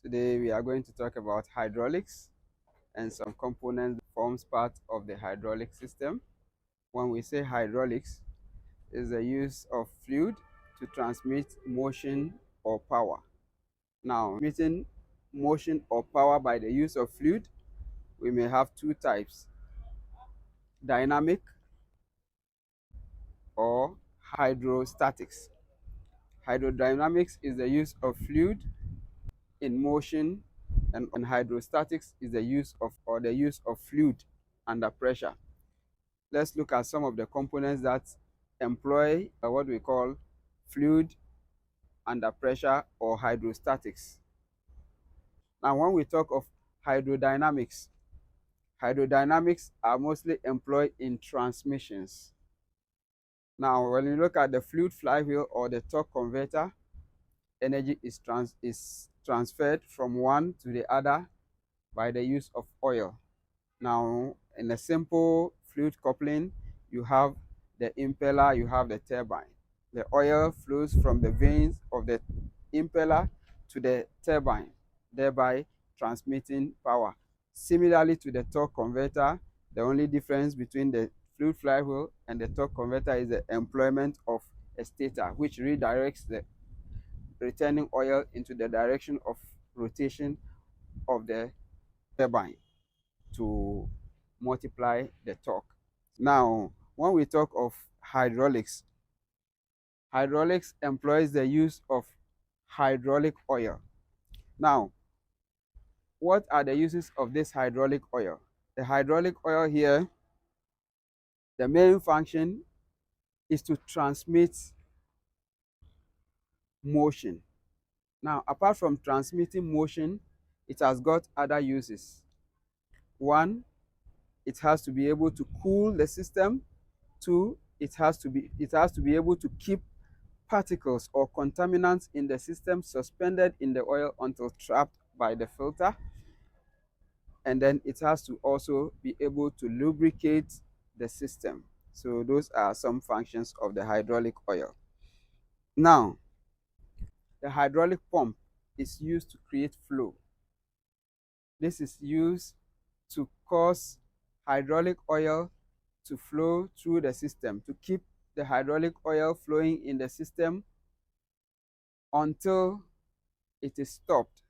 Today we are going to talk about hydraulics and some components that forms part of the hydraulic system. When we say hydraulics, is the use of fluid to transmit motion or power. Now, transmitting motion or power by the use of fluid, we may have two types: dynamic or hydrostatics. Hydrodynamics is the use of fluid in motion, and hydrostatics is the use of fluid under pressure. Let's look at some of the components that employ what we call fluid under pressure or hydrostatics. Now, when we talk of hydrodynamics, hydrodynamics are mostly employed in transmissions. Now, when you look at the fluid flywheel or the torque converter, energy is transferred from one to the other by the use of oil. Now, in a simple fluid coupling, you have the impeller, you have the turbine. The oil flows from the veins of the impeller to the turbine, thereby transmitting power. Similarly to the torque converter, the only difference between the fluid flywheel and the torque converter is the employment of a stator, which redirects the returning oil into the direction of rotation of the turbine to multiply the torque. Now, when we talk of hydraulics, hydraulics employs the use of hydraulic oil. Now, what are the uses of this hydraulic oil? The hydraulic oil here, the main function is to transmit motion. Now, apart from transmitting motion, it has got other uses. One, it has to be able to cool the system. Two, it has to be able to keep particles or contaminants in the system suspended in the oil until trapped by the filter. And then it has to also be able to lubricate the system. So those are some functions of the hydraulic oil. Now, the hydraulic pump is used to create flow. This is used to cause hydraulic oil to flow through the system, to keep the hydraulic oil flowing in the system until it is stopped.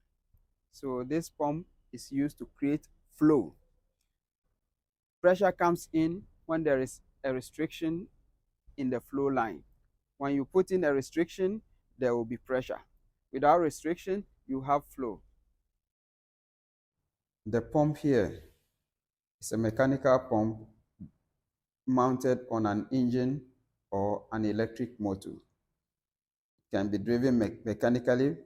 So this pump is used to create flow. Pressure comes in when there is a restriction in the flow line. When you put in a restriction, there will be pressure. Without restriction, you have flow. The pump here is a mechanical pump mounted on an engine or an electric motor. It can be driven mechanically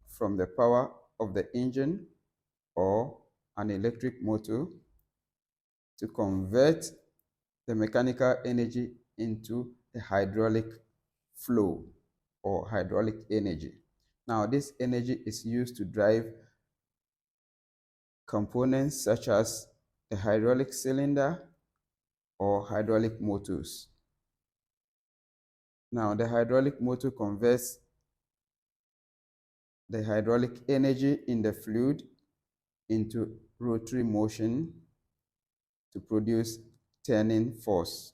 from the power of the engine or an electric motor to convert the mechanical energy into a hydraulic flow or hydraulic energy. Now, this energy is used to drive components such as the hydraulic cylinder or hydraulic motors. Now, the hydraulic motor converts the hydraulic energy in the fluid into rotary motion to produce turning force.